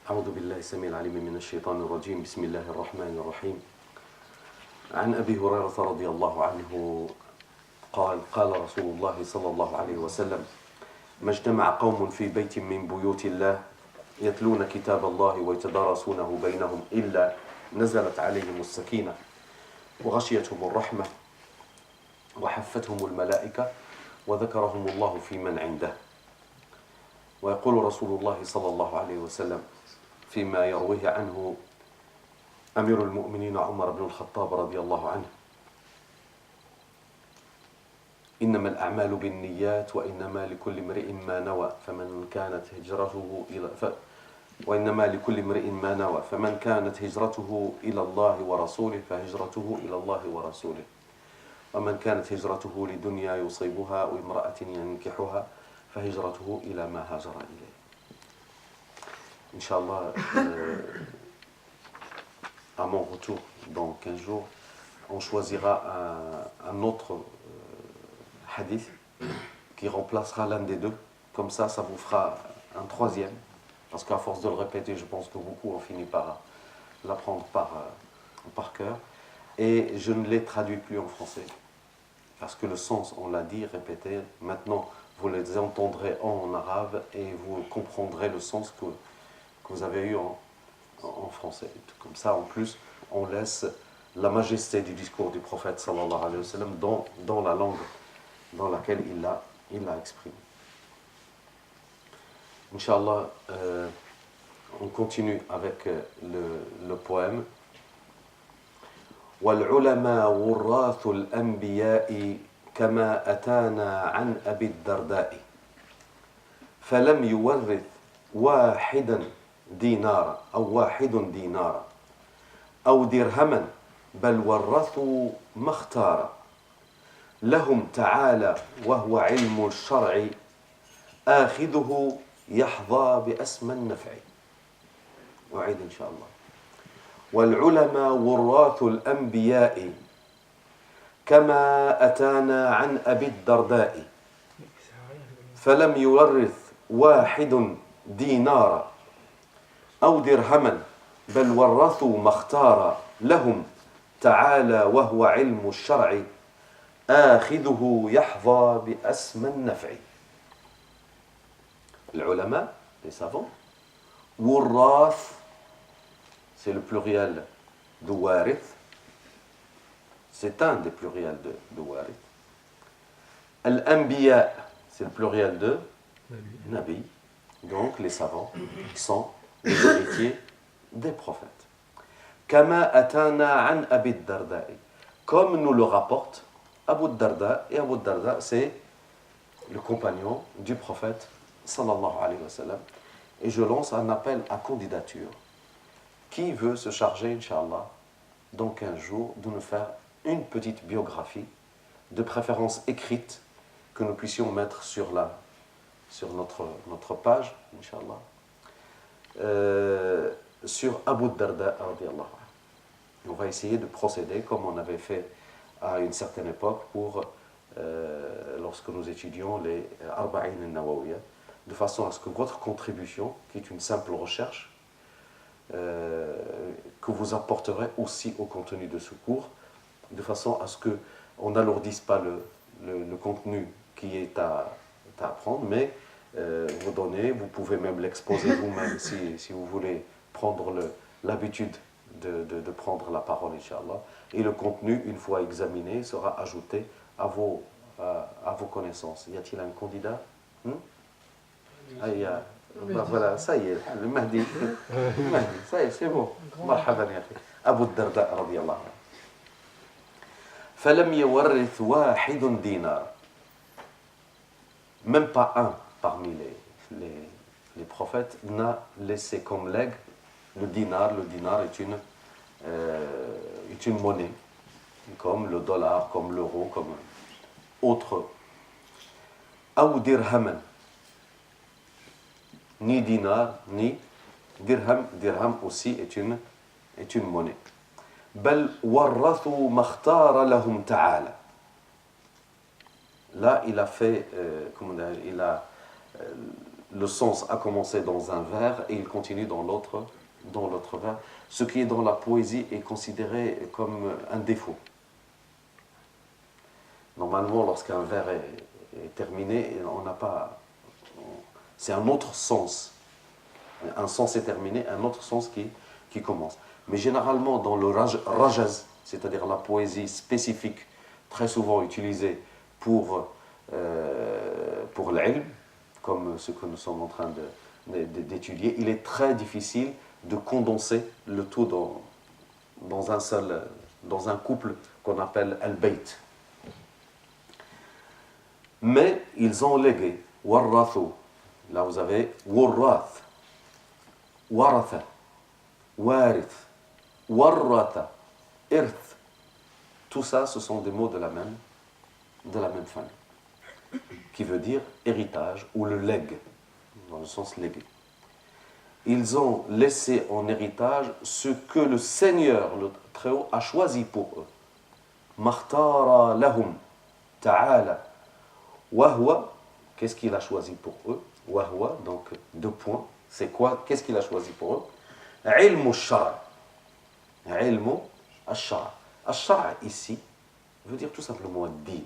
أعوذ بالله السميع العليم من الشيطان الرجيم بسم الله الرحمن الرحيم عن أبي هريرة رضي الله عنه قال رسول الله صلى الله عليه وسلم ما اجتمع قوم في بيت من بيوت الله يتلون كتاب الله ويتدارسونه بينهم إلا نزلت عليهم السكينة وغشيتهم الرحمة وحفتهم الملائكة وذكرهم الله في من عنده. ويقول رسول الله صلى الله عليه وسلم فيما يرويه عنه أمير المؤمنين عمر بن الخطاب رضي الله عنه: إنما الأعمال بالنيات وإنما لكل امرئ ما نوى فمن كانت هجرته إلى الله ورسوله فهجرته إلى الله ورسوله ومن كانت هجرته لدنيا يصيبها أو امرأة ينكحها فهجرته إلى ما هاجر إليه. Inch'Allah, à mon retour dans 15 jours, on choisira un autre hadith qui remplacera l'un des deux. Comme ça vous fera un troisième. Parce qu'à force de le répéter, je pense que beaucoup ont fini par l'apprendre par cœur. Et je ne les traduis plus en français. Parce que le sens, on l'a dit, répété. Maintenant, vous les entendrez en arabe et vous comprendrez le sens que vous avez eu en français. Comme ça, en plus, on laisse la majesté du discours du prophète sallallahu alayhi wa sallam dans la langue dans laquelle il l'a exprimé. Inch'Allah, on continue avec le poème. وَالْعُلَمَا وُرَّاثُ الْأَنْبِيَاءِ كَمَا أَتَانَا عَنْ أَبِي الدَّرْدَاءِ فَلَمْ يُوَرِّثْ واحدا دينارا أو درهما بل ورثوا ما اختار لهم تعالى وهو علم الشرع آخذه يحظى بأسمى النفع. أعيد إن شاء الله. والعلماء وراث الأنبياء كما أتانا عن أبي الدرداء فلم يورث واحد دينارا أو درهما بل ورثوا ما اختار لهم تعالى وهو علم الشرع آخذه يحظى بأسمى النفع. العلماء, les savants. Wurrath, c'est le pluriel de warith. C'est un des pluriels de warith. Al-Anbiya, c'est le pluriel de Nabi. Donc les savants qui sont les héritiers des prophètes. Kama atana an Abi Darda, comme nous le rapporte Abu Darda, et Abu Darda c'est le compagnon du prophète sallallahu alayhi wa sallam. Et je lance un appel à candidature. Qui veut se charger, Inch'Allah, dans 15 jours, de nous faire une petite biographie, de préférence écrite, que nous puissions mettre sur notre page, Inch'Allah, sur Abu Darda radiallahu anhu. On va essayer de procéder comme on avait fait à une certaine époque lorsque nous étudions les Arba'in al-Nawawiyya, de façon à ce que votre contribution, qui est une simple recherche, que vous apporterez aussi au contenu de ce cours, de façon à ce qu'on n'alourdisse pas le contenu qui est à apprendre, mais vous pouvez même l'exposer vous-même si vous voulez prendre l'habitude de prendre la parole, Inch'Allah. Et le contenu, une fois examiné, sera ajouté à vos connaissances. Y a-t-il un candidat? Voilà, ça y est, le Mahdi. Ça y est, c'est bon. Marhaban ya akhi. Abu Darda radiyallahu anhu. فلم يورث واحد دينار. Même pas un parmi les prophètes n'a laissé comme legs le dinar. Le dinar est une monnaie, comme le dollar, comme l'euro, comme autre. Ou dirhaman. Ni dinar, ni dirham. Dirham aussi est une monnaie. بل ورثوا ما اختار لهم تعالى. Là, il a fait, le sens a commencé dans un vers et il continue dans l'autre vers. Ce qui est dans la poésie est considéré comme un défaut. Normalement, lorsqu'un vers est terminé, on n'a pas... C'est un autre sens. Un sens est terminé, un autre sens qui commence. Mais généralement, dans le rajaz, c'est-à-dire la poésie spécifique, très souvent utilisée pour l'ilm, comme ce que nous sommes en train d'étudier, il est très difficile de condenser le tout dans un couple qu'on appelle al-bayt. Mais ils ont légué, warrathu, là vous avez warrath, waratha, warith, warrata, irth. Tout ça, ce sont des mots de la même famille, qui veut dire héritage ou le legs, dans le sens légué. Ils ont laissé en héritage ce que le Seigneur, le Très-Haut, a choisi pour eux. Makhtara lahum ta'ala. Wahwa, qu'est-ce qu'il a choisi pour eux? Wahwa, donc 2 points. C'est quoi? Qu'est-ce qu'il a choisi pour eux? Ilmu shara. Ilmu ash-shara. Ash-shara, ici, veut dire tout simplement din.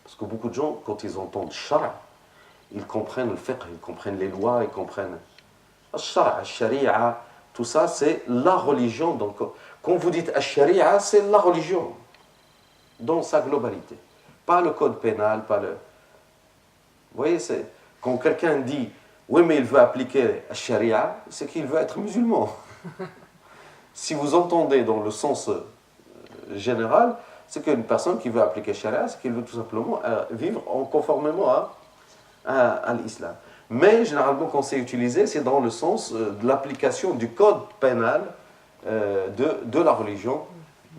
Parce que beaucoup de gens, quand ils entendent shara, ils comprennent le fiqh, ils comprennent les lois, ils comprennent ash-shara, ash-sharia, tout ça, c'est la religion. Donc, quand vous dites ash-sharia, c'est la religion, dans sa globalité. Pas le code pénal, pas le... Vous voyez, c'est... Quand quelqu'un dit, oui, mais il veut appliquer ash-sharia, c'est qu'il veut être musulman. Si vous entendez dans le sens général, c'est qu'une personne qui veut appliquer sharia, c'est qu'il veut tout simplement vivre conformément à l'islam. Mais généralement, quand c'est utilisé, c'est dans le sens de l'application du code pénal de la religion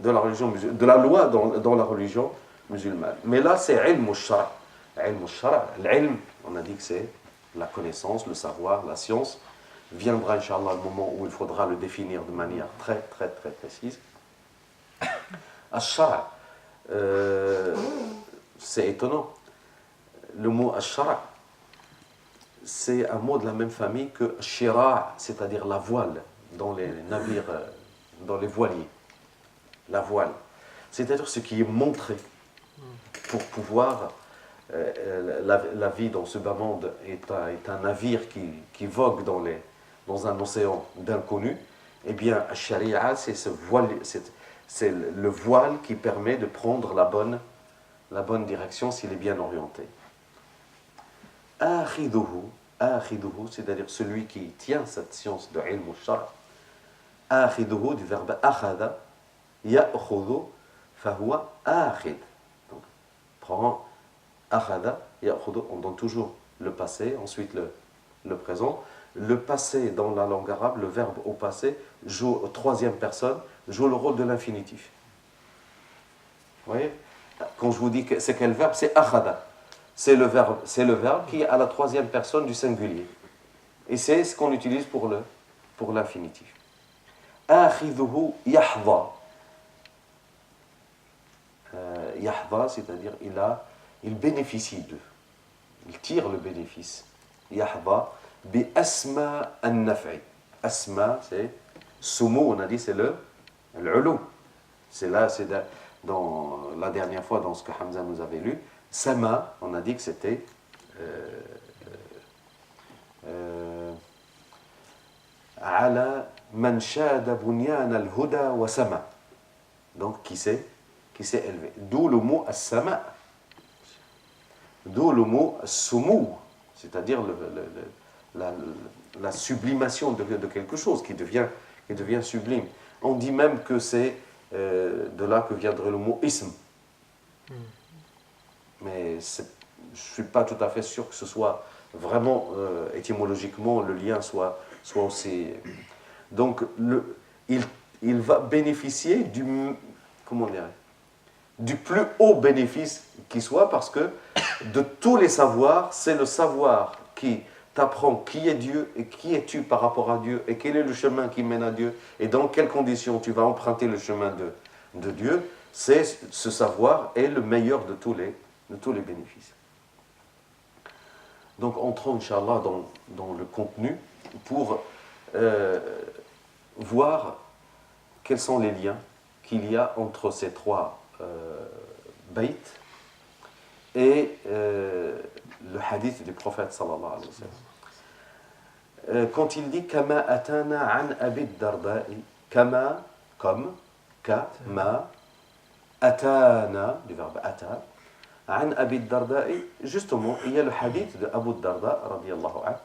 musulmane, de la loi dans la religion musulmane. Mais là, c'est ilm al-shara. Ilm al-shara, l'ilm, on a dit que c'est la connaissance, le savoir, la science. Viendra, Inch'Allah, le moment où il faudra le définir de manière très, très, très précise. Al-shara, c'est étonnant. Le mot al-shara, c'est un mot de la même famille que shira, c'est-à-dire la voile dans les navires, dans les voiliers. La voile. C'est-à-dire ce qui est montré pour pouvoir... la vie dans ce bas monde est un navire qui vogue dans un océan d'inconnu. Eh bien, Sharia, c'est le voile qui permet de prendre la bonne direction s'il est bien orienté. Akhiduhu, c'est-à-dire celui qui tient cette science de ilm al-shara. Akhiduhu, du verbe akhada, ya'khudhu, fahuwa akhid. Donc, prend akhada, ya'khudhu, on donne toujours le passé, ensuite le présent. Le passé, dans la langue arabe, le verbe au passé, joue, troisième personne, joue le rôle de l'infinitif. Vous voyez? Quand je vous dis que c'est quel verbe, c'est akhada. C'est le verbe qui est à la troisième personne du singulier. Et c'est ce qu'on utilise pour l'infinitif. Akhidhuhu yahdha. Yahdha, c'est-à-dire il bénéficie d'eux. Il tire le bénéfice. Yahdha bi asma an-naf'i. Asma, c'est sumu, on a dit, c'est l'ulu. C'est là, dans la dernière fois, dans ce que Hamza nous avait lu. Sama, on a dit que c'était ala man shada bunyan al-huda wa sama. Donc qui s'est élevé. D'où le mot as-sama. D'où le mot as-sumu, c'est-à-dire la sublimation de quelque chose qui devient sublime. On dit même que c'est de là que viendrait le mot ism. Mais je ne suis pas tout à fait sûr que ce soit vraiment, étymologiquement, le lien soit aussi... Donc, il va bénéficier du plus haut bénéfice qui soit, parce que de tous les savoirs, c'est le savoir qui t'apprend qui est Dieu et qui es-tu par rapport à Dieu et quel est le chemin qui mène à Dieu et dans quelles conditions tu vas emprunter le chemin de Dieu. Ce savoir est le meilleur de tous les bénéfices. Donc entrons, Inch'Allah, dans le contenu pour voir quels sont les liens qu'il y a entre ces trois bayts et le hadith du prophète sallallahu alayhi wa sallam. Quand il dit Kama atana an Abi Darda'i, Kama, comme, Kama, atana, du verbe ata, an Abi Darda'i, justement, il y a le hadith de Abu Darda, radiyallahu anhu.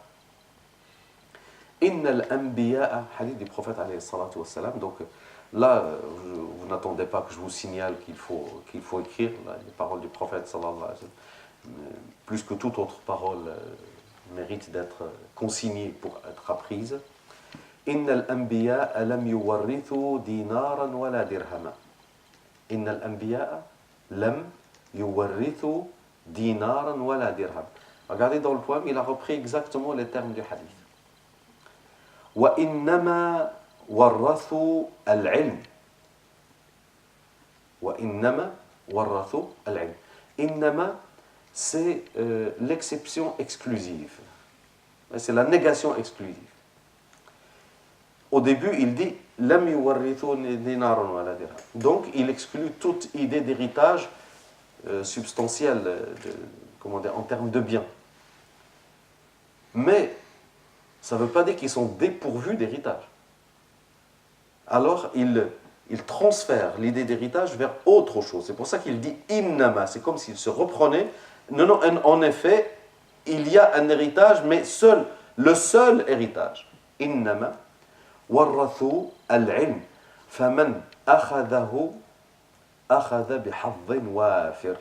Inna al-anbiya'a, hadith du prophète alayhi salatu wa salam. Donc là, vous n'attendez pas que je vous signale qu'il faut écrire là, les paroles du prophète sallallahu alayhi wa sallam. Plus que toute autre parole mérite d'être consignée pour être apprise. Inna al-anbiya'a lam yuwarrithu dinaran wala dirhama. Inna al-anbiya'a lam yuwarrithu dinaran wala dirham. Regardez dans le poème, il a repris exactement les termes du hadith. Wa innama warrathu al-ilm. Wa innama warrathu al-ilm. Innama, c'est l'exception exclusive. C'est la négation exclusive. Au début, il dit lam yuwarrithu dinaran wala dirham. Donc, il exclut toute idée d'héritage substantiel, comment dire, en termes de biens. Mais ça ne veut pas dire qu'ils sont dépourvus d'héritage. Alors, il transfère l'idée d'héritage vers autre chose. C'est pour ça qu'il dit innama. C'est comme s'il se reprenait. Non, en effet, il y a un héritage, mais le seul héritage. Innama warrathu al-ilm. Faman akhadahu akhadha bihadhin wafir.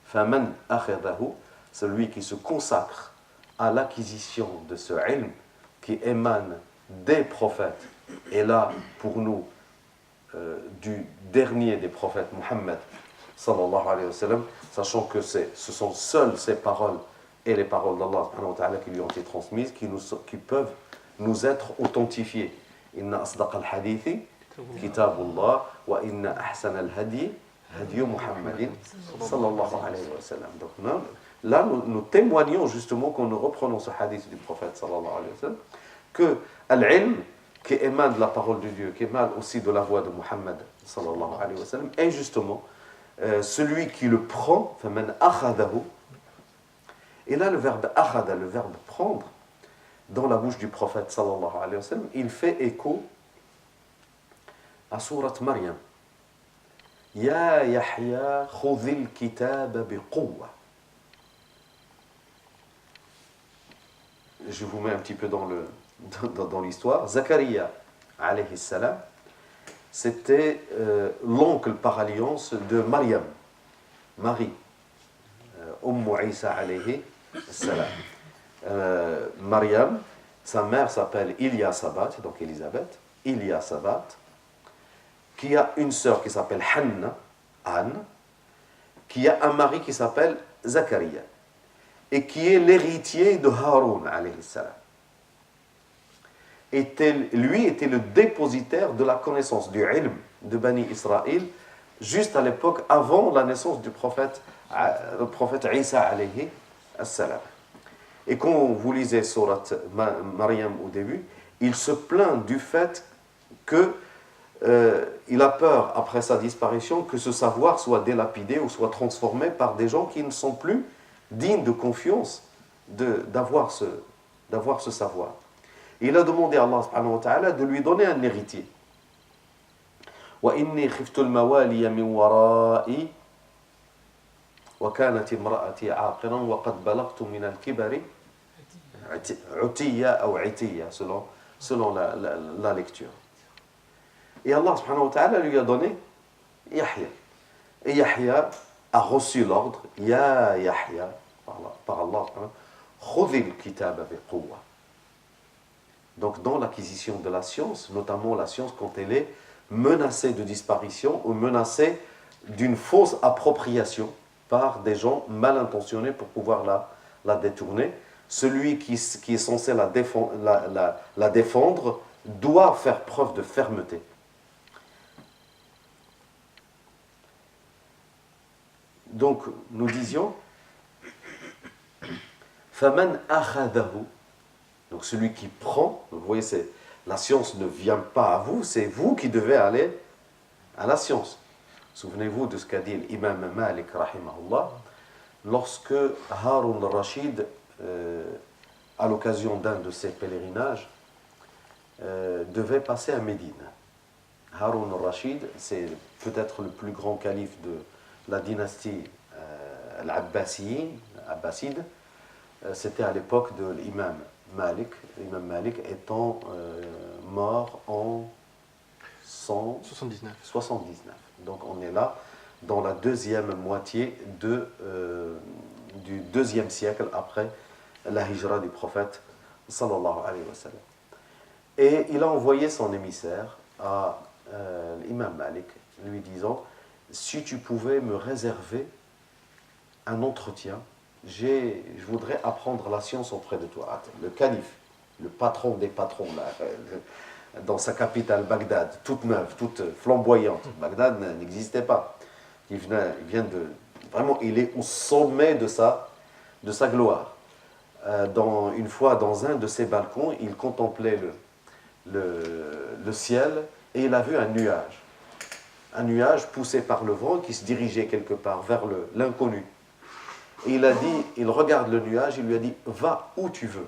Faman akhadahu, celui qui se consacre à l'acquisition de ce ilm qui émane des prophètes. Et là, pour nous, du dernier des prophètes, Muhammad, sallallahu alayhi wa sallam, sachant que ce sont seules ces paroles et les paroles d'Allah subhanahu wa ta'ala qui lui ont été transmises, qui peuvent nous être authentifiées. Inna asdaq al-hadithi kitabullah wa inna ahsan al-hadi hadi Muhammadin sallallahu alayhi wa sallam. Donc là, nous témoignons justement quand nous reprenons ce hadith du prophète sallallahu alayhi wa sallam, que al-ilm, qui émane de la parole de Dieu, qui émane aussi de la voix de Muhammad sallallahu alayhi wa sallam, est justement celui qui le prend, faman akhadahu. Et là, le verbe akhada, le verbe prendre, dans la bouche du prophète sallallahu alayhi wa sallam, il fait écho à sourate Maryam. Ya Yahya khudhil kitaba biquwwa. Je vous mets un petit peu dans l'histoire. Zakaria alayhi salam, c'était l'oncle par alliance de Maryam, Marie, Isa alayhi salam. Maryam, sa mère s'appelle Ilyasabat, donc Élisabeth, Ilyasabat, qui a une sœur qui s'appelle Hanna, Anne, qui a un mari qui s'appelle Zakaria, et qui est l'héritier de Haroun alayhi salam. Lui était le dépositaire de la connaissance du ilm de Bani Israël juste à l'époque avant la naissance du prophète, le prophète Isa alayhi salam. Et quand vous lisez surat Maryam au début, il se plaint du fait que il a peur après sa disparition que ce savoir soit délapidé ou soit transformé par des gens qui ne sont plus dignes de confiance d'avoir ce savoir. Il a demandé à Allah subhanahu wa ta'ala de lui donner un héritier. وَإِنِّي خِفْتُ الْمَوَالِيَ مِنْ وَرَائِي وَكَانَتِ امْرَأَتِي عَاقِرًا وَقَدْ بَلَغْتُ مِنَ الْكِبَرِ عُتِيًّا أو عِتِيًّا selon la lecture. Et Allah subhanahu wa ta'ala lui a donné Yahya. Et Yahya a reçu l'ordre, Ya Yahya, par Allah, khudhil kitaba biquwwa. Donc dans l'acquisition de la science, notamment la science quand elle est menacée de disparition ou menacée d'une fausse appropriation par des gens mal intentionnés pour pouvoir la détourner, celui qui est censé la défendre doit faire preuve de fermeté. Donc nous disions فَمَنْ أَخَذَهُ. Donc celui qui prend, vous voyez, la science ne vient pas à vous, c'est vous qui devez aller à la science. Souvenez-vous de ce qu'a dit l'imam Malik, rahimahullah, lorsque Harun al-Rashid, à l'occasion d'un de ses pèlerinages, devait passer à Médine. Harun al-Rashid, c'est peut-être le plus grand calife de la dynastie Abbaside. C'était à l'époque de l'imam Malik. L'imam Malik étant mort en 179. Donc on est là dans la deuxième moitié du deuxième siècle après la hijra du prophète sallallahu alayhi wa sallam. Et il a envoyé son émissaire à l'imam Malik, lui disant: si tu pouvais me réserver un entretien, je voudrais apprendre la science auprès de toi. Le calife, le patron des patrons, là, dans sa capitale, Bagdad, toute neuve, toute flamboyante. Bagdad n'existait pas. Il est au sommet de sa gloire. Une fois, dans un de ses balcons, il contemplait le ciel et il a vu un nuage. Un nuage poussé par le vent qui se dirigeait quelque part vers l'inconnu. Et il regarde le nuage, il lui a dit: va où tu veux.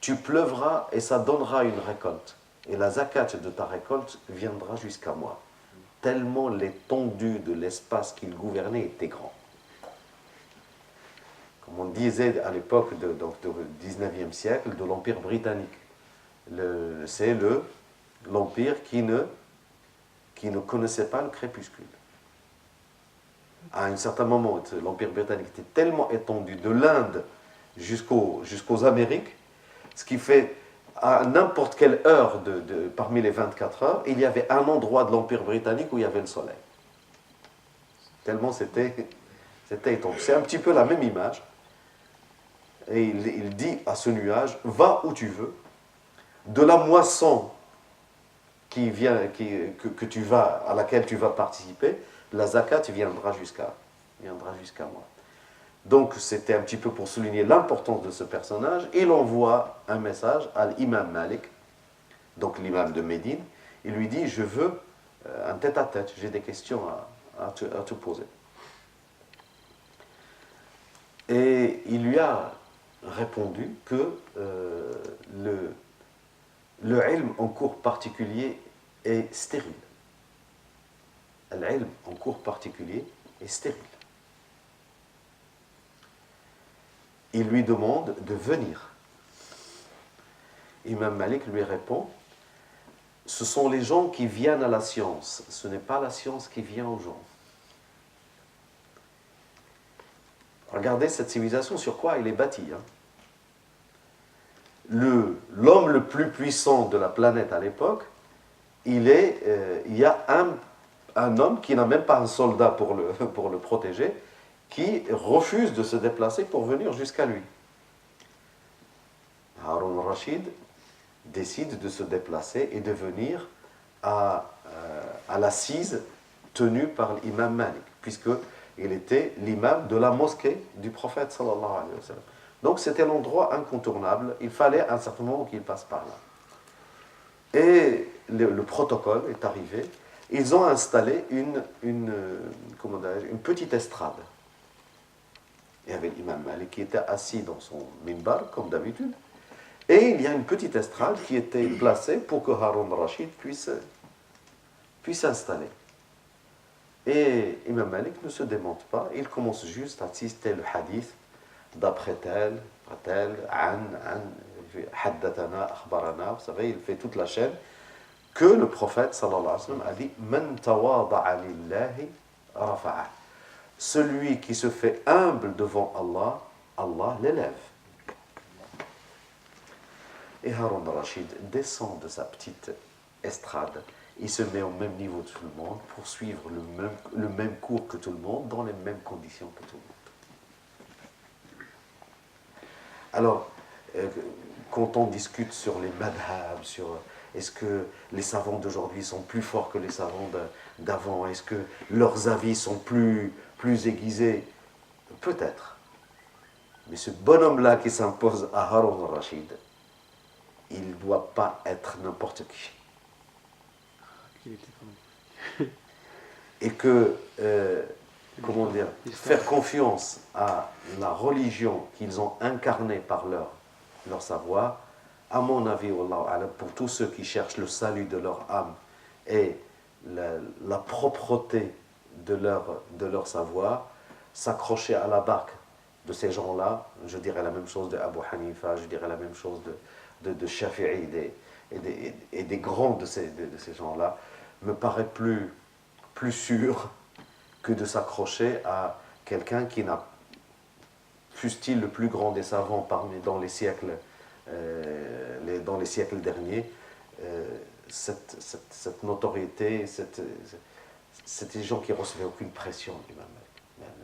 Tu pleuvras et ça donnera une récolte. Et la zakat de ta récolte viendra jusqu'à moi. Tellement l'étendue de l'espace qu'il gouvernait était grand. Comme on disait à l'époque du 19e siècle, de l'Empire britannique. C'est l'Empire qui ne connaissait pas le crépuscule. À un certain moment, l'Empire britannique était tellement étendu de l'Inde jusqu'aux Amériques, ce qui fait à n'importe quelle heure parmi les 24 heures, il y avait un endroit de l'Empire britannique où il y avait le soleil. Tellement c'était étendu. C'est un petit peu la même image. Et il dit à ce nuage: va où tu veux, de la moisson à laquelle tu vas participer, la zakat viendra jusqu'à moi. Donc c'était un petit peu pour souligner l'importance de ce personnage. Il envoie un message à l'imam Malik, donc l'imam de Médine. Il lui dit: je veux un tête-à-tête, j'ai des questions à te poser. Et il lui a répondu que le ilm en cours particulier est stérile. L'ilm en cours particulier est stérile. Il lui demande de venir. Imam Malik lui répond: ce sont les gens qui viennent à la science, ce n'est pas la science qui vient aux gens. Regardez cette civilisation, sur quoi elle est bâtie. L'homme le plus puissant de la planète à l'époque, il y a un homme qui n'a même pas un soldat pour le protéger, qui refuse de se déplacer pour venir jusqu'à lui. Harun al-Rashid décide de se déplacer et de venir à l'assise tenue par l'imam Malik, puisqu'il était l'imam de la mosquée du prophète sallallahu alayhi wa sallam. Donc c'était l'endroit incontournable, il fallait à un certain moment qu'il passe par là. Et le protocole est arrivé, ils ont installé une petite estrade. Il y avait l'imam Malik qui était assis dans son minbar, comme d'habitude, et il y a une petite estrade qui était placée pour que Harun al-Rashid puisse s'installer. Et Imam Malik ne se démonte pas, il commence juste à citer le hadith d'après tel, haddatana, akhbarana, vous savez, il fait toute la chaîne, que le prophète sallallahu alayhi wa sallam a dit: man tawada'a lillahi rafa'a. Celui qui se fait humble devant Allah, Allah l'élève. Et Harun al-Rashid descend de sa petite estrade. Il se met au même niveau que tout le monde pour suivre le même cours que tout le monde, dans les mêmes conditions que tout le monde. Alors, quand on discute sur les madhab, sur est-ce que les savants d'aujourd'hui sont plus forts que les savants d'avant, est-ce que leurs avis sont plus aiguisés, peut-être. Mais ce bonhomme-là qui s'impose à Haroun al-Rachid, il ne doit pas être n'importe qui. Et que, comment dire, faire confiance à la religion qu'ils ont incarnée par leur savoir, à mon avis, pour tous ceux qui cherchent le salut de leur âme et la propreté de leur savoir, s'accrocher à la barque de ces gens-là, je dirais la même chose de Abu Hanifa, je dirais la même chose de Shafi'i et des grands de ces gens-là, me paraît plus sûr que de s'accrocher à quelqu'un qui n'a, fût-il le plus grand des savants dans les siècles derniers, cette notoriété, c'était des gens qui ne recevaient aucune pression du Imam Malik.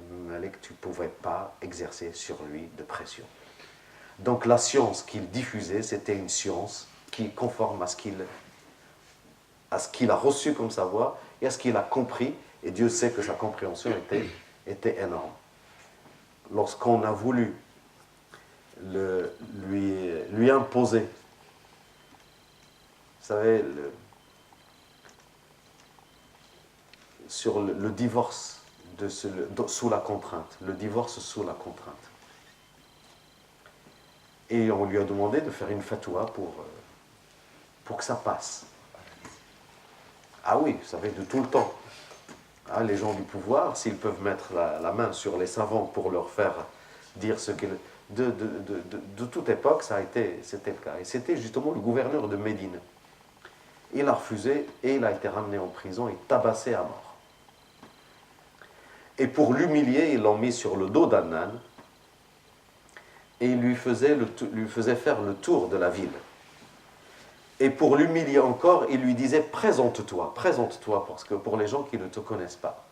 L'Imam Malik, tu ne pouvais pas exercer sur lui de pression. Donc la science qu'il diffusait, c'était une science qui est conforme à ce qu'il a reçu comme savoir et à ce qu'il a compris, et Dieu sait que sa compréhension était énorme. Lorsqu'on a voulu lui imposer, vous savez, sur le divorce sous la contrainte, le divorce sous la contrainte. Et on lui a demandé de faire une fatwa pour que ça passe. Ah oui, vous savez, de tout le temps. Ah, les gens du pouvoir, s'ils peuvent mettre la main sur les savants pour leur faire dire ce qu'ils... De toute époque, c'était le cas. Et c'était justement le gouverneur de Médine. Il a refusé et il a été ramené en prison et tabassé à mort. Et pour l'humilier, ils l'ont mis sur le dos d'un âne et il lui faisait faire le tour de la ville. Et pour l'humilier encore, il lui disait « Présente-toi, parce que pour les gens qui ne te connaissent pas. »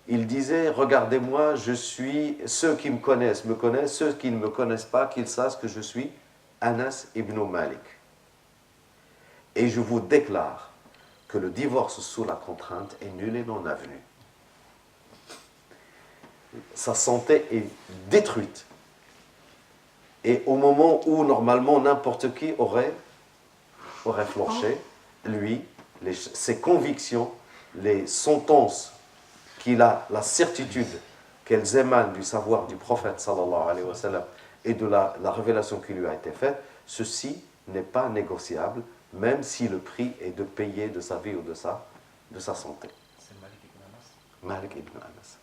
Il disait « Regardez-moi, je suis... Ceux qui me connaissent, ceux qui ne me connaissent pas, qu'ils sachent que je suis Anas ibn Malik. Et je vous déclare que le divorce sous la contrainte est nul et non avenu. » Sa santé est détruite. Et au moment où, normalement, n'importe qui aurait flanché, lui, ses convictions, les sentences qu'il a, la certitude qu'elles émanent du savoir du prophète, sallallahu alayhi wa sallam, et de la révélation qui lui a été faite, ceci n'est pas négociable, même si le prix est de payer de sa vie ou de sa santé. C'est Malik ibn Anas. Malik ibn Anas.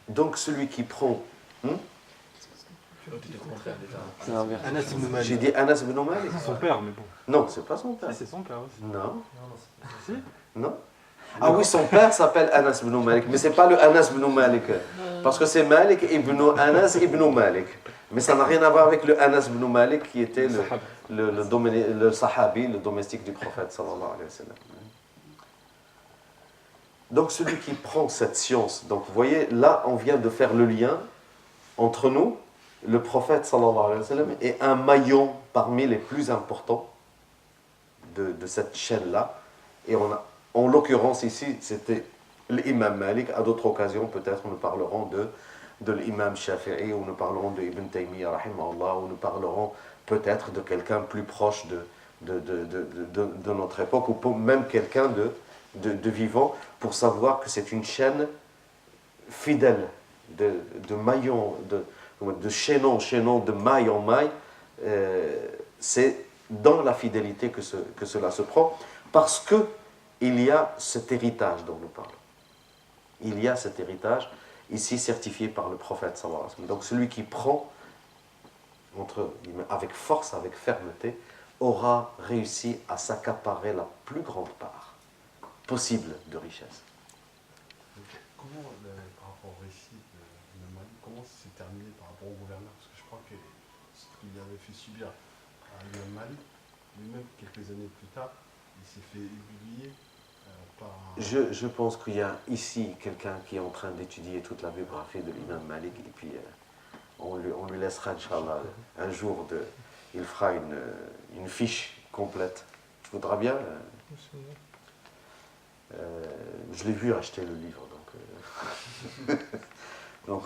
Donc celui qui prend... Anas ibn Malik. J'ai dit Anas ibn Malik. C'est son père, mais bon. Non, c'est pas son père. Si, c'est son père aussi. Non. Si. Non. Ah oui, son père s'appelle Anas ibn Malik, mais c'est pas le Anas ibn Malik. Parce que c'est Malik ibn Anas ibn Malik. Mais ça n'a rien à voir avec le Anas ibn Malik qui était le sahabi, le domestique du prophète sallallahu alayhi wa sallam. Donc celui qui prend cette science, donc vous voyez, là on vient de faire le lien entre nous, le prophète sallallahu alayhi wa sallam, et un maillon parmi les plus importants de cette chaîne-là. Et en l'occurrence ici, c'était l'imam Malik. À d'autres occasions, peut-être nous parlerons de l'imam Shafi'i, ou nous parlerons de Ibn Taymiyyah, rahimahullah, ou nous parlerons peut-être de quelqu'un plus proche de notre époque, ou même quelqu'un de vivant, pour savoir que c'est une chaîne fidèle, de maillon, de chaînon en chaînon, de maille en maille. C'est dans la fidélité que cela se prend, parce qu'il y a cet héritage dont nous parlons. Il y a cet héritage, ici certifié par le prophète sallallahu alayhi wa sallam. Donc celui qui prend, avec force, avec fermeté, aura réussi à s'accaparer la plus grande part possible de richesse. Comment, par rapport au récit de Malik, comment c'est terminé par rapport au gouverneur? Parce que je crois que ce qu'il avait fait subir à Imam Malik, lui-même, quelques années plus tard, il s'est fait aiguiller par... Je pense qu'il y a ici quelqu'un qui est en train d'étudier toute la biographie de l'imam Malik, et puis on lui laissera, Inch'Allah, un jour, il fera une fiche complète. Tu voudras bien Je l'ai vu acheter le livre, donc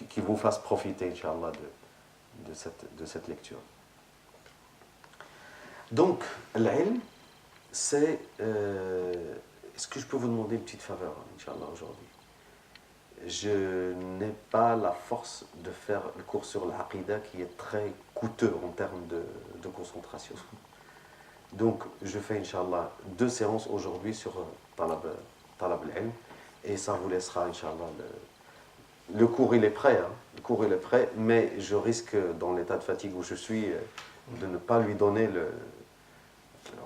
qu'il vous fasse profiter, Inch'Allah, de cette lecture. Donc, l'ilm, c'est... est-ce que je peux vous demander une petite faveur, Inch'Allah, aujourd'hui? Je n'ai pas la force de faire le cours sur l'Aqidah qui est très coûteux en termes de concentration. Donc, je fais, Inch'Allah, 2 séances aujourd'hui sur Talab al-Ilm, et ça vous laissera, Inch'Allah, le cours il est prêt, hein. Le cours il est prêt, mais je risque, dans l'état de fatigue où je suis, de ne pas lui donner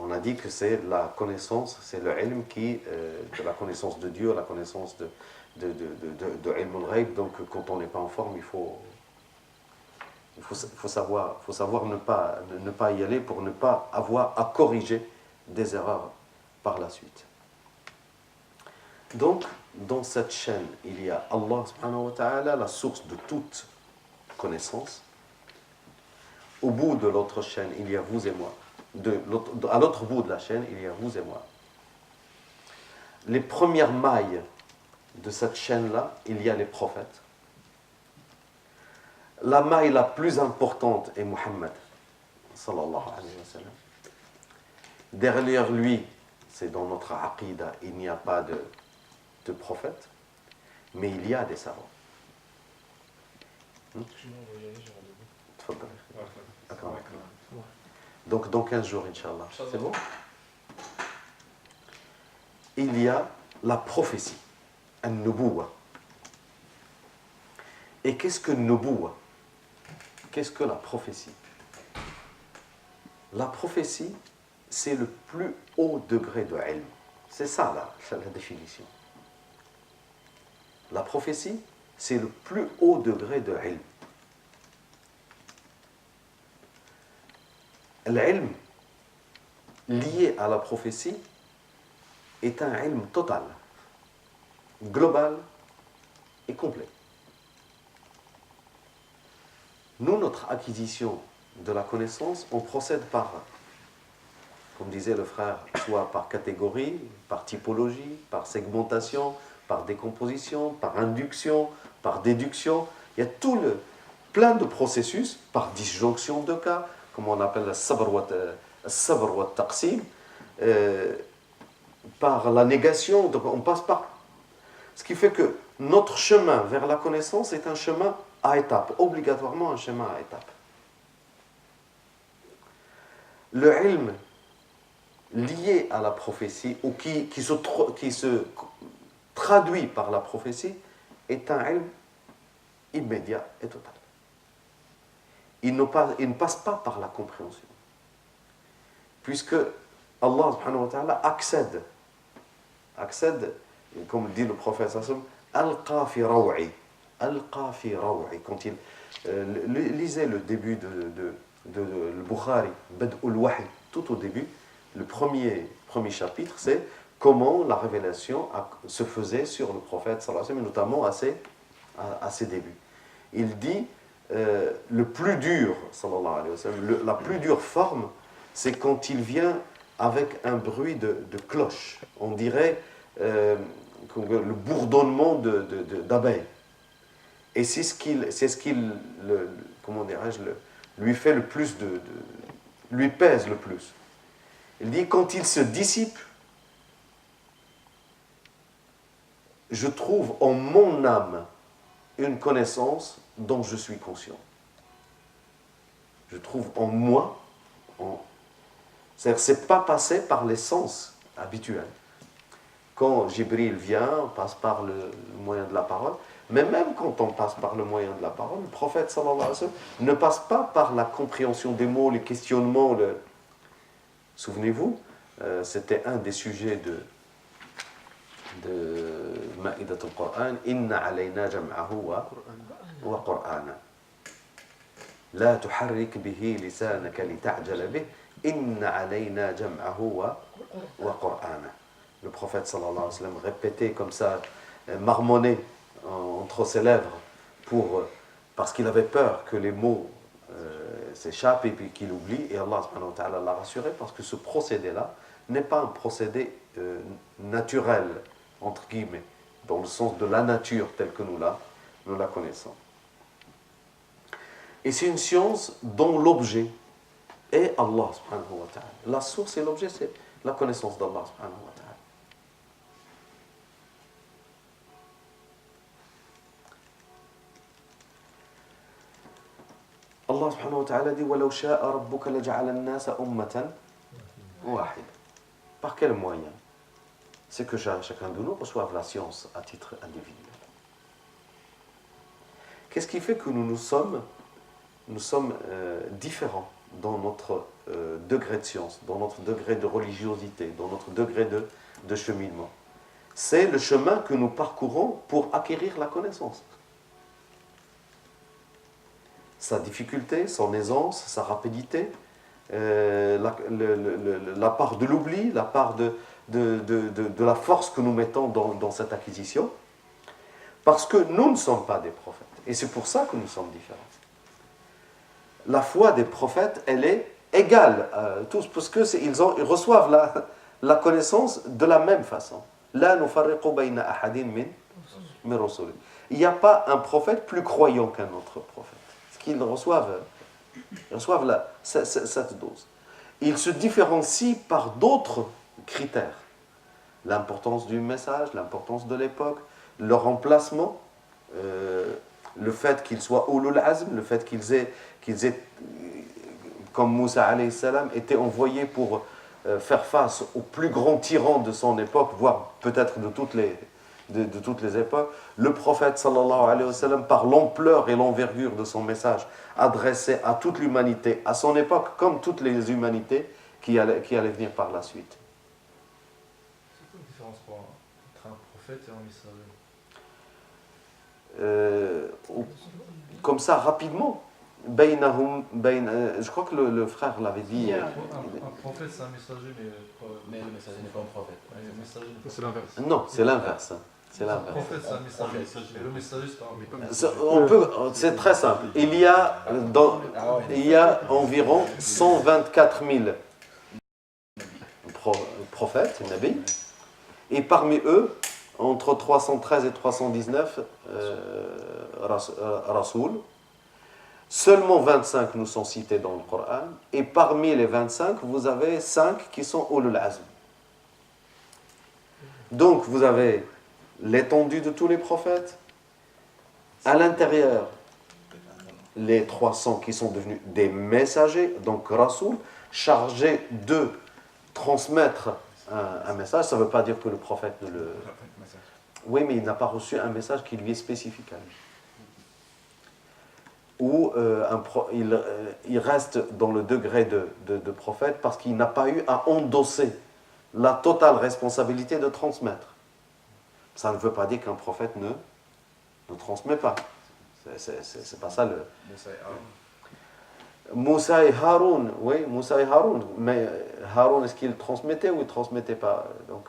On a dit que c'est la connaissance, c'est le ilm de la connaissance de Dieu, la connaissance de ilm al-ghaib. Donc quand on n'est pas en forme, il faut savoir ne pas y aller pour ne pas avoir à corriger des erreurs par la suite. Donc, dans cette chaîne, il y a Allah subhanahu wa ta'ala, la source de toute connaissance. Au bout de l'autre chaîne, il y a vous et moi. À l'autre bout de la chaîne, il y a vous et moi. Les premières mailles de cette chaîne-là, il y a les prophètes. La maille la plus importante est Muhammad, sallallahu alayhi wa sallam. Derrière lui, c'est dans notre aqidah, il n'y a pas de prophète, mais il y a des savants. Donc dans 15 jours, Inch'Allah. C'est bon? Il y a la prophétie, an-nubuwa. Et qu'est-ce que nubuwa? Qu'est-ce que la prophétie? La prophétie, c'est le plus haut degré de ilm. C'est ça la définition. La prophétie, c'est le plus haut degré de ilm. L'ilm lié à la prophétie est un ilm total, global et complet. Nous, notre acquisition de la connaissance, on procède par, comme disait le frère, soit par catégorie, par typologie, par segmentation, par décomposition, par induction, par déduction. Il y a plein de processus, par disjonction de cas, comme on appelle le sabr wa taqsim, par la négation. Donc on passe par... Ce qui fait que notre chemin vers la connaissance est un chemin à étapes, obligatoirement un chemin à étapes. Le ilm lié à la prophétie, ou qui se traduit par la prophétie, est un ilm immédiat et total. Il ne passe pas par la compréhension. Puisque Allah subhanahu wa ta'ala accède, comme dit le prophète sallallahu alayhi wa sallam, alqa fi raw'i. Alqa fi raw'i. Quand il lisait le début de le Bukhari, Bad'ul Wahy, tout au début, le premier chapitre, c'est comment la révélation se faisait sur le prophète sallallahu alayhi wa sallam, notamment à ses débuts. Il dit le plus dur, sallallahu alayhi wa sallam, la plus dure forme, c'est quand il vient avec un bruit de cloche. On dirait le bourdonnement d'abeilles. Et c'est ce qui comment dirais-je, lui fait le plus lui pèse le plus. Il dit, quand il se dissipe, je trouve en mon âme une connaissance dont je suis conscient. Je trouve en moi, c'est-à-dire c'est pas passé par les sens habituels. Quand Jibril vient, on passe par le moyen de la parole, mais même quand on passe par le moyen de la parole, le prophète sallallahu alayhi wa sallam ne passe pas par la compréhension des mots, les questionnements. Souvenez-vous, c'était un des sujets de Ma'idat al-Qur'an, Inna alayna jam'ahu wa qur'ana. La tuharrik bihi lisanaka li ta'jala bih, Inna alayna jam'ahu wa qur'ana. Le prophète sallallahu alayhi wa sallam répétait comme ça, marmonnait entre ses lèvres, parce qu'il avait peur que les mots s'échappent et puis qu'il oublie, et Allah subhanahu wa ta'ala l'a rassuré, parce que ce procédé-là n'est pas un procédé naturel, entre guillemets, dans le sens de la nature telle que nous la connaissons. Et c'est une science dont l'objet est Allah subhanahu wa ta'ala. La source et l'objet, c'est la connaissance d'Allah subhanahu wa ta'ala. Allah subhanahu wa ta'ala dit وَلَوْ شَاءَ رَبُّكَ لَجَعَلَ النَّاسَ أُمَّةً واحدة. Par quel moyen? C'est que chacun de nous reçoive la science à titre individuel. Qu'est-ce qui fait que nous sommes différents dans notre degré de science, dans notre degré de religiosité, dans notre degré de cheminement? C'est le chemin que nous parcourons pour acquérir la connaissance. Sa difficulté, son aisance, sa rapidité, la part de l'oubli, la part de la force que nous mettons dans cette acquisition, parce que nous ne sommes pas des prophètes. Et c'est pour ça que nous sommes différents. La foi des prophètes, elle est égale à tous, parce qu'ils reçoivent la connaissance de la même façon. La nufarriqu bayna ahadin min rusuli. Il n'y a pas un prophète plus croyant qu'un autre prophète. Ils reçoivent cette dose. Ils se différencient par d'autres critères. L'importance du message, l'importance de l'époque, leur emplacement, le fait qu'ils soient ulul azm, le fait qu'ils aient, comme Moussa alayhi salam, été envoyés pour faire face au plus grand tyran de son époque, voire peut-être de toutes les époques. Le prophète sallallahu alayhi wa sallam, par l'ampleur et l'envergure de son message adressé à toute l'humanité à son époque, comme toutes les humanités qui allaient venir par la suite. C'est quoi la différence entre un prophète et un messager? Comme ça, rapidement, je crois que le frère l'avait dit. Un prophète, c'est un messager, mais le messager n'est pas un prophète. C'est l'inverse. Non, c'est l'inverse. C'est Le l'inverse. prophète, c'est un messager. Et le messager, c'est pas un C'est très simple. Il y a environ 124 000 prophètes, nabis, et parmi eux, entre 313 et 319 rasoul. Seulement 25 nous sont cités dans le Coran, et parmi les 25, vous avez 5 qui sont ulul azm. Donc vous avez l'étendue de tous les prophètes, à l'intérieur, les 300 qui sont devenus des messagers, donc rasoul, chargés de transmettre un message. Ça ne veut pas dire que le prophète ne le... Oui, mais il n'a pas reçu un message qui lui est spécifique à lui. Ou il reste dans le degré de prophète parce qu'il n'a pas eu à endosser la totale responsabilité de transmettre. Ça ne veut pas dire qu'un prophète ne transmet pas. C'est pas ça le... Moussa et Haroun, oui, Moussa et Haroun. Mais Haroun, est-ce qu'il transmettait ou il ne transmettait pas? Donc,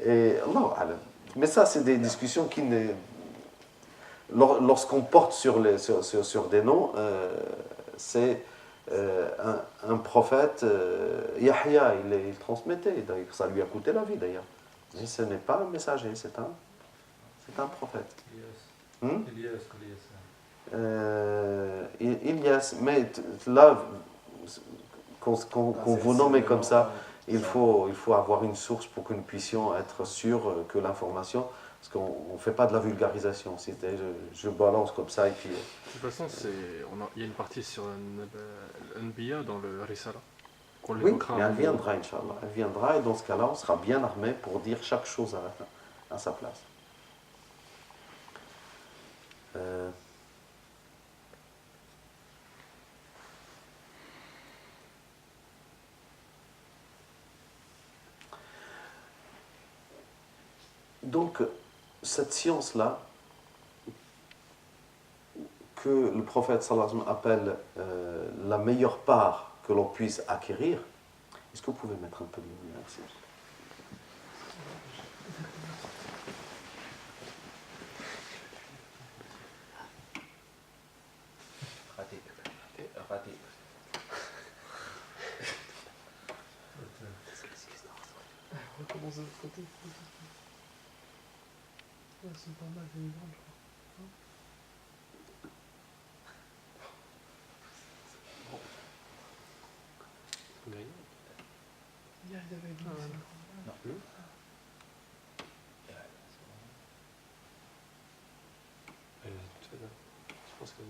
et Allah alam. Mais ça, c'est des discussions qui ne... Lorsqu'on porte sur des noms, c'est un prophète, Yahya, il transmettait, d'ailleurs, ça lui a coûté la vie d'ailleurs. Mais ce n'est pas un messager, c'est un prophète. Ilyas, mais là, quand vous nommez comme ça, il faut avoir une source pour que nous puissions être sûrs que l'information... Parce qu'on ne fait pas de la vulgarisation, je balance comme ça et puis... De toute façon, il y a une partie sur l'Anbiya dans le Risala. Oui, mais elle viendra, Inch'Allah. Elle viendra et dans ce cas-là, on sera bien armé pour dire chaque chose à sa place. Donc, cette science-là, que le prophète sallallahu alayhi wa sallam appelle la meilleure part que l'on puisse acquérir, est-ce que vous pouvez mettre un peu de lumière ici? de l'autre côté. Ouais, c'est pas mal, c'est une grande, je crois. Hier, il avait dit, c'est une grande. Je pense que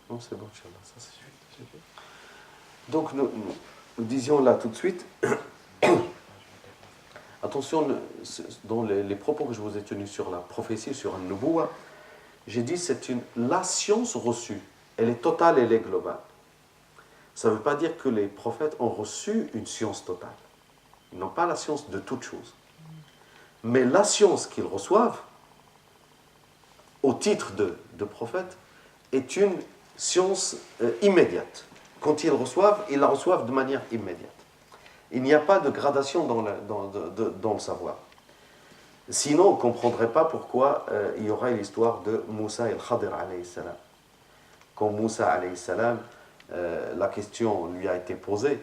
Non, c'est bon, Inch'Allah, ça c'est suffit. Donc nous disions là tout de suite, attention, dans les propos que je vous ai tenus sur la prophétie, sur un nubuwa, j'ai dit la science reçue, elle est totale, elle est globale. Ça ne veut pas dire que les prophètes ont reçu une science totale. Ils n'ont pas la science de toute chose. Mais la science qu'ils reçoivent, au titre de prophète, est une science immédiate. Quand ils la reçoivent de manière immédiate. Il n'y a pas de gradation dans le savoir. Sinon, on ne comprendrait pas pourquoi il y aurait l'histoire de Moussa et Khadir alayhi salam. Quand Moussa alayhi salam, la question lui a été posée,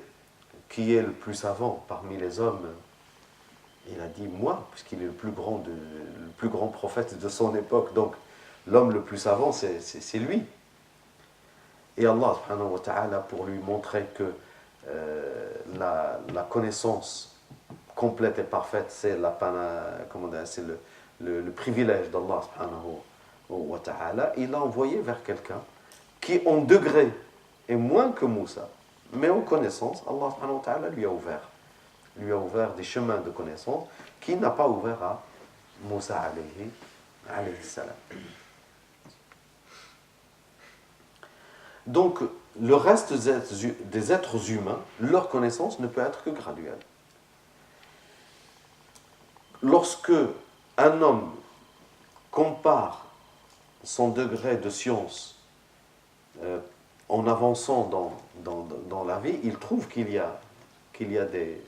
qui est le plus savant parmi les hommes? Il a dit moi, puisqu'il est le plus grand prophète de son époque. Donc, l'homme le plus savant, c'est lui. Et Allah, subhanahu wa ta'ala, pour lui montrer que la connaissance complète et parfaite, c'est le privilège d'Allah, subhanahu wa ta'ala, il l'a envoyé vers quelqu'un qui, en degré, est moins que Moussa. Mais en connaissance, Allah, subhanahu wa ta'ala, lui a ouvert des chemins de connaissance qu'il n'a pas ouvert à Moussa alayhi salam. Donc, le reste des êtres humains, leur connaissance ne peut être que graduelle. Lorsque un homme compare son degré de science en avançant dans la vie, il trouve qu'il y a des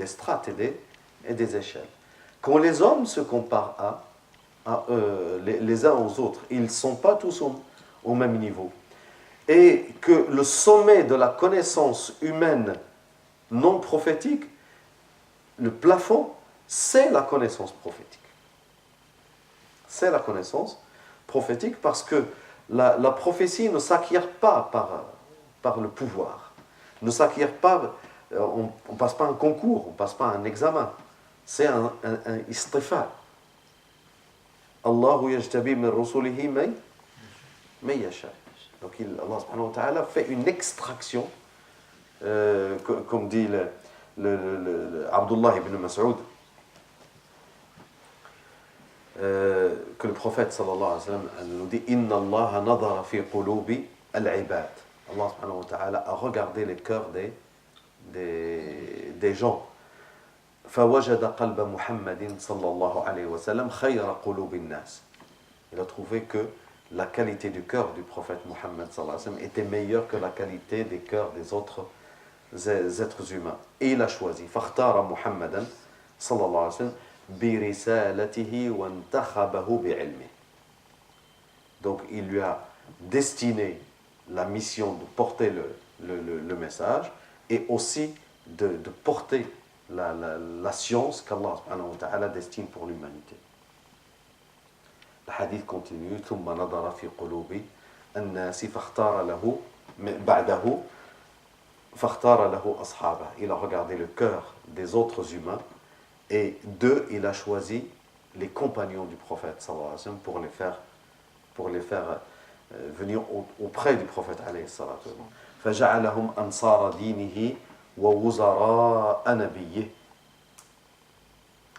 strates et des échelles. Quand les hommes se comparent les uns aux autres, ils ne sont pas tous au même niveau. Et que le sommet de la connaissance humaine non prophétique, le plafond, c'est la connaissance prophétique. C'est la connaissance prophétique parce que la prophétie ne s'acquiert pas par le pouvoir, ne s'acquiert pas, on ne passe pas un concours, on ne passe pas un examen. C'est un istifa. Allahu yajtabi min rusulihi man yasha. Donc Allah subhanahu wa ta'ala fait une extraction, comme dit Abdullah ibn Mas'ud, que le prophète sallallahu alayhi wa sallam nous dit Inna Allah nadara fi qulubi al-ibad. Allah subhanahu wa ta'ala a regardé les cœurs des gens. فوجد قلب محمد صلى الله عليه وسلم خير قلوب الناس. Il a trouvé que la qualité du cœur du prophète Mohammed sallallahu alayhi wa sallam était meilleure que la qualité des cœurs des autres êtres humains. Et il a choisi فاختار محمدا صلى الله عليه وسلم برسالته وانتخبه بعلمه. Donc il lui a destiné la mission de porter le message et aussi de porter la science qu'Allah subhanahu wa ta'ala destine pour l'humanité. Le hadith continue ثم نظر في قلوب الناس فاختار له بعده فاختار له أصحابه. Il a regardé le cœur des autres humains et d'eux il a choisi les compagnons du prophète sallallahu alayhi wa sallam pour les faire venir auprès du prophète alayhi salatu wa sallam. فجعلهم أنصار دينه ووزراء نبيه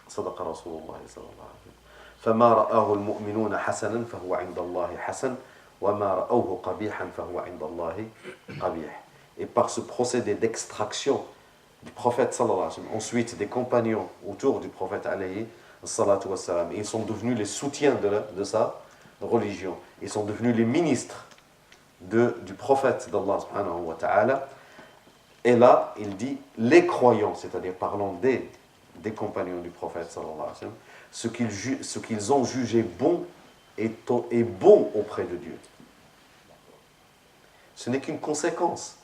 صدق رسول الله صلى الله عليه وسلم فما رآه المؤمنون حسنا فهو عند الله حسن وما رأوه قبيحا فهو عند الله قبيح. Et par ce procédé d'extraction du prophète sallallahu alayhi wa sallam, ensuite des compagnons autour du prophète alayhi salatu wa sallam, ils sont devenus les soutiens de sa religion, ils sont devenus les ministres du prophète d'Allah subhanahu wa ta'ala. Et là, il dit les croyants, c'est-à-dire parlant des compagnons du prophète sallallahu alayhi wa sallam, ce qu'ils ont jugé bon est bon auprès de Dieu. Ce n'est qu'une conséquence.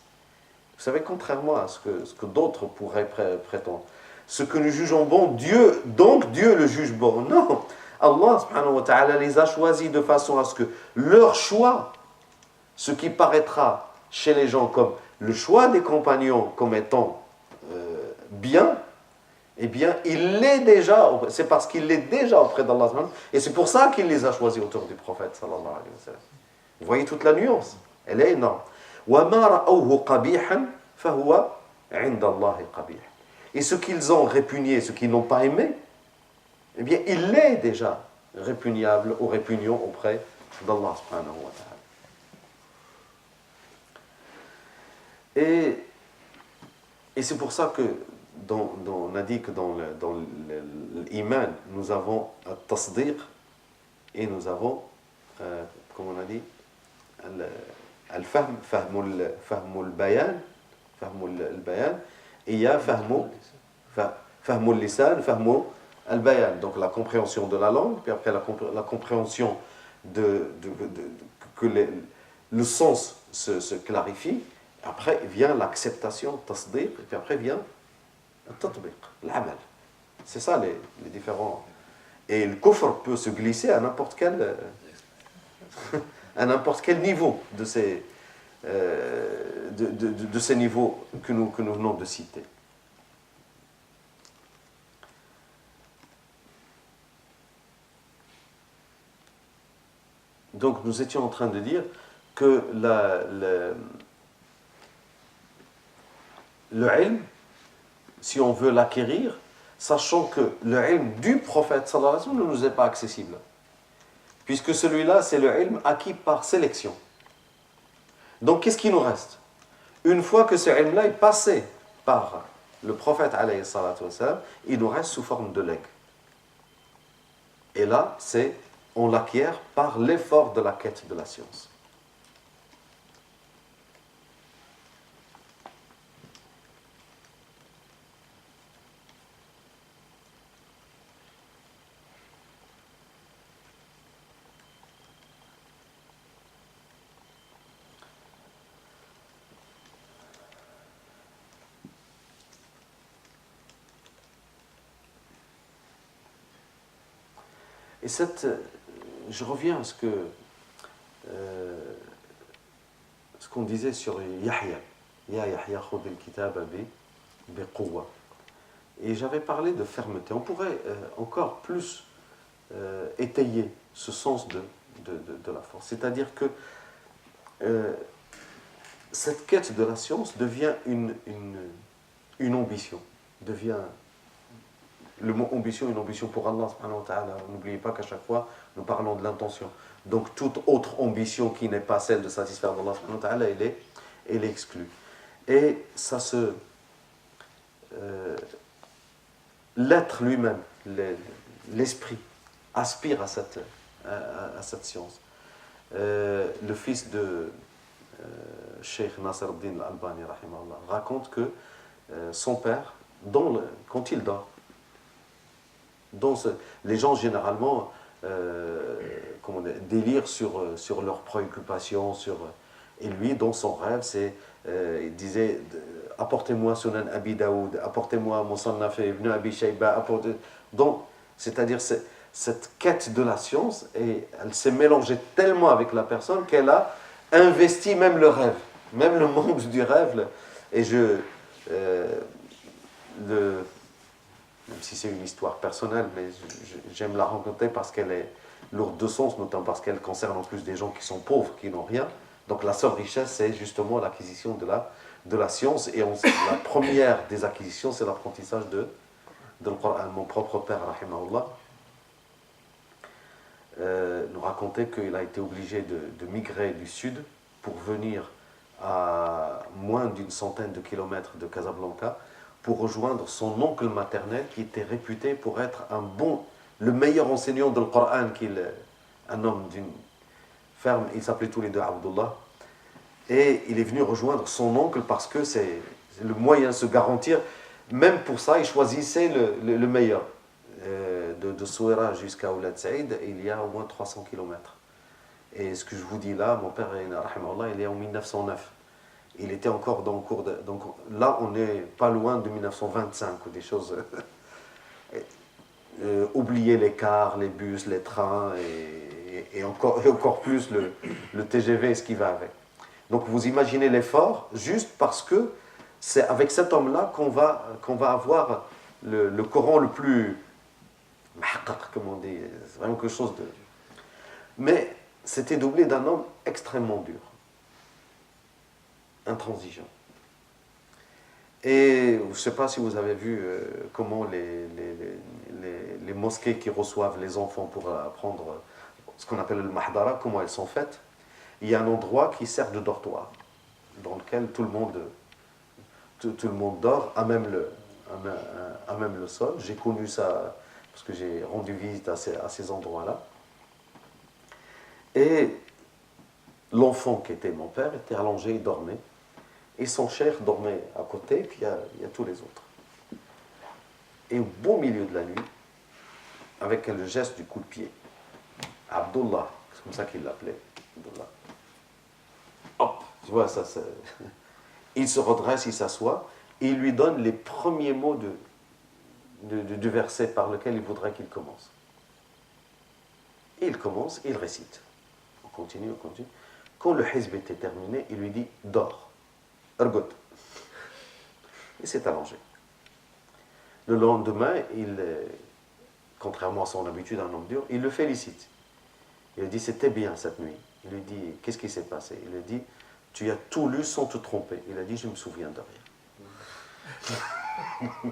Vous savez, contrairement à ce que d'autres pourraient prétendre, ce que nous jugeons bon, Dieu le juge bon. Non, Allah subhanahu wa ta'ala les a choisis de façon à ce que leur choix, ce qui paraîtra chez les gens comme le choix des compagnons comme étant bien, eh bien, il l'est déjà, c'est parce qu'il l'est déjà auprès d'Allah, et c'est pour ça qu'il les a choisis autour du prophète, sallallahu alayhi wa sallam. Vous voyez toute la nuance, elle est énorme. وَمَا رَأَوْهُ قَبِيحًا فَهُوَ عِنْدَ اللَّهِ قَبِيحًا. Et ce qu'ils ont répugné, ce qu'ils n'ont pas aimé, eh bien, il est déjà répugnable ou répugnant auprès d'Allah subhanahu wa ta'ala. Et c'est pour ça que on a dit que dans l'iman, nous avons al-tasdiq et nous avons, comme on a dit, al-fahm, fahmul bayan, et il y a fahmul lisan, fahmul al-bayan, donc la compréhension de la langue, puis après la compréhension que le sens se clarifie, après vient l'acceptation, tasdiq, et puis après vient التطبيق, l'amal. C'est ça les différents. Et le kufr peut se glisser à n'importe quel niveau de ces niveaux que nous venons de citer. Donc nous étions en train de dire que le ilm, si on veut l'acquérir, sachant que le ilm du prophète sallallahu alayhi wa sallam ne nous est pas accessible. Puisque celui-là, c'est le ilm acquis par sélection. Donc qu'est-ce qui nous reste? Une fois que ce ilm-là est passé par le prophète alayhi salatu wa sallam, il nous reste sous forme de legs. Et là, on l'acquiert par l'effort de la quête de la science. Et je reviens à ce qu'on disait sur Yahya. Ya Yahya khudh al-kitab bi quwwa. Et j'avais parlé de fermeté. On pourrait encore plus étayer ce sens de la force. C'est-à-dire que cette quête de la science devient une ambition, devient le mot ambition, une ambition pour Allah subhanahu wa ta'ala. N'oubliez pas qu'à chaque fois, nous parlons de l'intention. Donc toute autre ambition qui n'est pas celle de satisfaire Allah subhanahu wa ta'ala, elle est exclue. Et ça l'être lui-même, l'esprit, aspire à cette science. Le fils de Cheikh Nasr al-Din al-Albani raconte que son père, quand il dort, les gens généralement délirent sur leurs préoccupations, et lui, dans son rêve, il disait apportez-moi Sunan Abi Daoud, apportez-moi Musannaf ibn Abi Shayba, donc, c'est-à-dire cette quête de la science, et elle s'est mélangée tellement avec la personne qu'elle a investi même le rêve, même le monde du rêve, et même si c'est une histoire personnelle, mais j'aime la raconter parce qu'elle est lourde de sens, notamment parce qu'elle concerne en plus des gens qui sont pauvres, qui n'ont rien. Donc la seule richesse, c'est justement l'acquisition de la science. Et la première des acquisitions, c'est l'apprentissage de Coran. Mon propre père, rahimahullah, nous racontait qu'il a été obligé de migrer du sud pour venir à moins d'une centaine de kilomètres de Casablanca, pour rejoindre son oncle maternel qui était réputé pour être le meilleur enseignant de Coran, un homme d'une ferme, ils s'appelaient tous les deux Abdullah, et il est venu rejoindre son oncle parce que c'est le moyen de se garantir. Même pour ça, il choisissait le meilleur. De Souera jusqu'à Oulad Saïd, il y a au moins 300 km. Et ce que je vous dis là, mon père, il est en 1909. Il était encore dans le cours de... Donc là, on n'est pas loin de 1925 ou des choses... oublier les cars, les bus, les trains et encore plus le TGV et ce qui va avec. Donc vous imaginez l'effort juste parce que c'est avec cet homme-là qu'on va avoir le Coran le plus... comme on dit, c'est vraiment quelque chose de... Mais c'était doublé d'un homme extrêmement dur, intransigeant. Et je ne sais pas si vous avez vu comment les mosquées qui reçoivent les enfants pour apprendre ce qu'on appelle le mahdara, comment elles sont faites. Il y a un endroit qui sert de dortoir, dans lequel tout le monde dort, à même le sol. J'ai connu ça parce que j'ai rendu visite à ces endroits-là. Et l'enfant qui était mon père était allongé, il dormait. Et son cher dormait à côté, puis il y a tous les autres. Et au beau milieu de la nuit, avec le geste du coup de pied, Abdullah, c'est comme ça qu'il l'appelait, Abdullah. Hop, tu vois, il se redresse, il s'assoit, et il lui donne les premiers mots du verset par lequel il voudrait qu'il commence. Et il commence, il récite. On continue. Quand le hizb était terminé, il lui dit « Dors ». Ergot. Il s'est allongé. Le lendemain, contrairement à son habitude, un homme dur, il le félicite. Il lui dit, c'était bien cette nuit. Il lui dit, qu'est-ce qui s'est passé? Il lui dit, tu as tout lu sans te tromper. Il a dit, je me souviens de rien. Il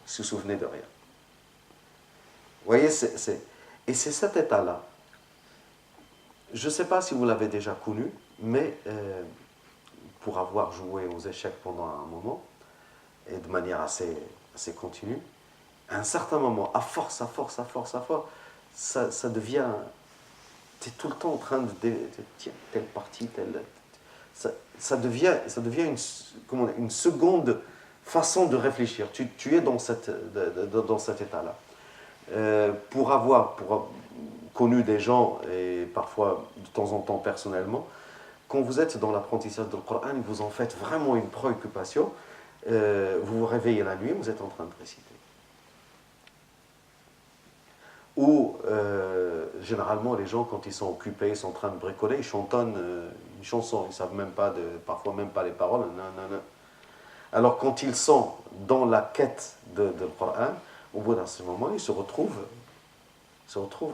se souvenait de rien. Vous voyez, et c'est cet état-là. Je ne sais pas si vous l'avez déjà connu, mais pour avoir joué aux échecs pendant un moment, et de manière assez continue, à un certain moment, à force, ça devient... Tu es tout le temps en train de tiens, telle partie, telle... Ça devient une seconde façon de réfléchir. Tu es dans cet état-là. Pour avoir connu des gens, et parfois de temps en temps personnellement, quand vous êtes dans l'apprentissage du Coran, vous en faites vraiment une préoccupation, vous vous réveillez la nuit, vous êtes en train de réciter. Ou, généralement, les gens, quand ils sont occupés, ils sont en train de bricoler, ils chantonnent une chanson, ils ne savent même pas, parfois même pas les paroles. Non. Alors, quand ils sont dans la quête de Coran, au bout d'un certain moment, ils se retrouvent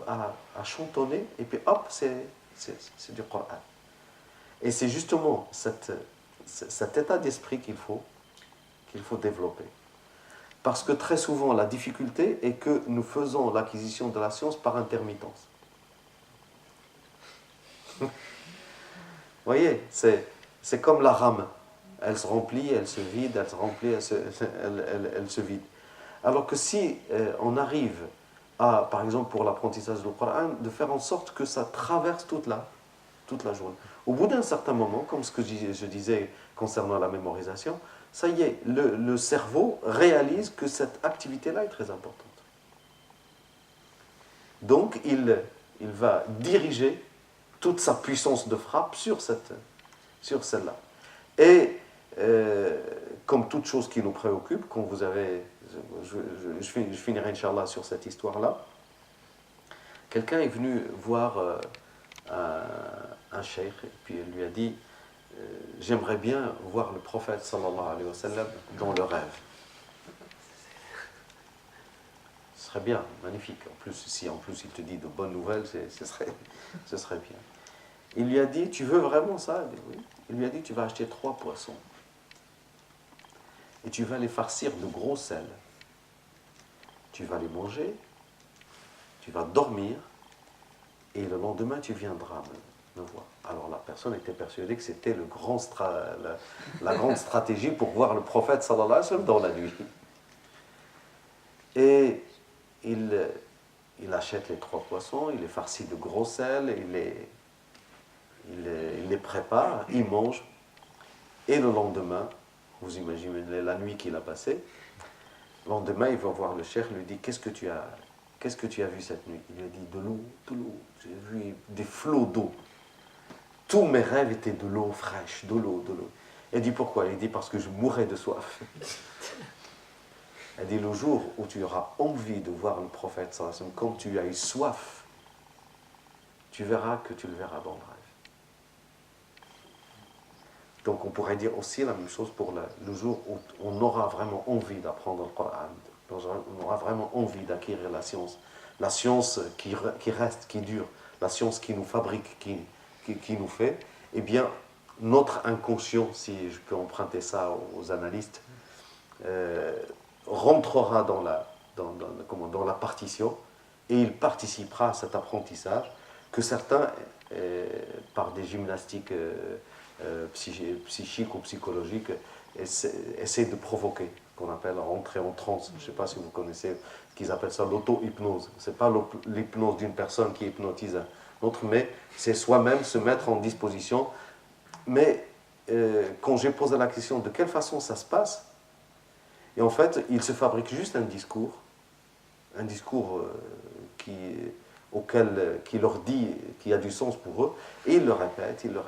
à chantonner, et puis hop, c'est du Coran. Et c'est justement cet état d'esprit qu'il faut développer. Parce que très souvent, la difficulté est que nous faisons l'acquisition de la science par intermittence. Vous voyez, c'est comme la rame. Elle se remplit, elle se vide, elle se remplit, elle se vide. Alors que si on arrive à, par exemple pour l'apprentissage du Coran, de faire en sorte que ça traverse toute la journée. Au bout d'un certain moment, comme ce que je disais concernant la mémorisation, ça y est, le cerveau réalise que cette activité-là est très importante. Donc, il va diriger toute sa puissance de frappe sur celle-là. Et comme toute chose qui nous préoccupe, quand vous avez... Je finirai, Inch'Allah, sur cette histoire-là. Quelqu'un est venu voir un cheikh, et puis il lui a dit j'aimerais bien voir le prophète sallallahu alayhi wa sallam dans le rêve. Ce serait bien, magnifique. En plus, si en plus il te dit de bonnes nouvelles, ce serait bien. Il lui a dit, tu veux vraiment ça? Il dit, oui. Il lui a dit, tu vas acheter 3 poissons. Et tu vas les farcir de gros sel. Tu vas les manger, tu vas dormir, et le lendemain, tu viendras me voir. Alors la personne était persuadée que c'était la grande stratégie pour voir le prophète sallallahu alayhi wa sallam dans la nuit. Et il achète les 3 poissons, il les farcit de gros sel, il les prépare, il mange. Et le lendemain, vous imaginez la nuit qu'il a passée, le lendemain, il va voir le cheikh, il lui dit, qu'est-ce que tu as vu cette nuit? Il lui a dit, de l'eau, j'ai vu des flots d'eau. tous mes rêves étaient de l'eau fraîche, de l'eau. Elle dit pourquoi? Il dit parce que je mourrais de soif. Elle dit le jour où tu auras envie de voir le prophète sallallahu alayhi wa sallam, comme tu as eu soif, tu verras que tu le verras dans le rêve. Donc on pourrait dire aussi la même chose pour le jour où on aura vraiment envie d'apprendre le Coran, on aura vraiment envie d'acquérir la science qui reste, qui dure, la science qui nous fabrique, qui nous fait, eh bien notre inconscient, si je peux emprunter ça aux analystes, rentrera dans la partition et il participera à cet apprentissage que certains, par des gymnastiques psychiques ou psychologiques, essaient de provoquer, qu'on appelle rentrer en transe. Je ne sais pas si vous connaissez, qu'ils appellent ça l'auto-hypnose. Ce n'est pas l'hypnose d'une personne qui hypnotise un autre, mais c'est soi-même se mettre en disposition. Mais quand j'ai posé la question de quelle façon ça se passe, et en fait, il se fabrique juste un discours qui leur dit, qui a du sens pour eux, et ils le répètent, et le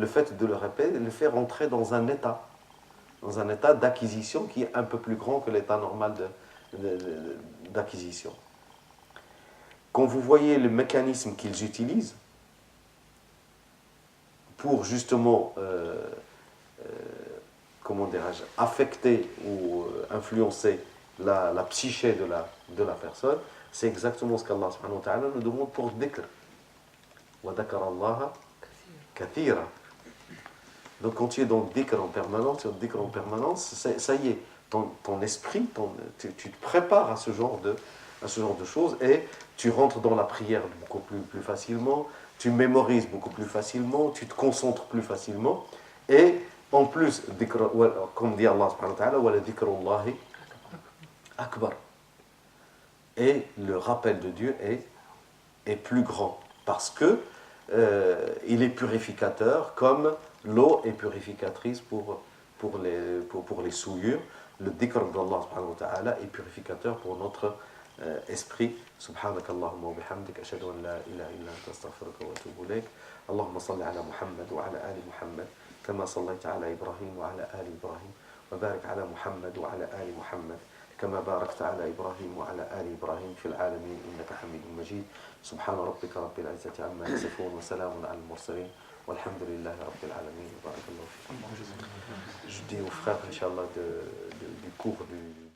fait de le répéter le fait rentrer dans un état d'acquisition qui est un peu plus grand que l'état normal d'acquisition. Quand vous voyez le mécanisme qu'ils utilisent pour justement affecter ou influencer la psyché de la personne, c'est exactement ce qu'Allah subhanahu wa ta'ala nous demande pour dhikr. Wa dhakara Allah kathira. Donc quand tu es dans le dhikr en permanence, ça y est, ton esprit, tu te prépares à ce genre de choses et tu rentres dans la prière beaucoup plus facilement, tu mémorises beaucoup plus facilement, tu te concentres plus facilement et en plus, comme dit Allah subhanahu wa ta'ala, wa la dhikrullahi akbar. Et le rappel de Dieu est plus grand parce que il est purificateur comme l'eau est purificatrice pour les souillures. Le dhikr d'Allah subhanahu wa ta'ala est purificateur pour notre esprit. Subhanakallahumma wa bihamdik ashhadu an la ilaha illa anta astaghfiruka wa atubu ilayk. Allahumma salli ala Muhammad wa ala ali Muhammad كما صليت على إبراهيم وعلى آل إبراهيم وبارك على محمد وعلى آل محمد كما باركت على إبراهيم وعلى آل إبراهيم في العالمين إنك حميد مجيد سبحان ربك رب العزة عما يصفون وسلام على المرسلين والحمد لله رب العالمين بارك الله فيكم. Je dis aux frères, Inch'Allah, du cours du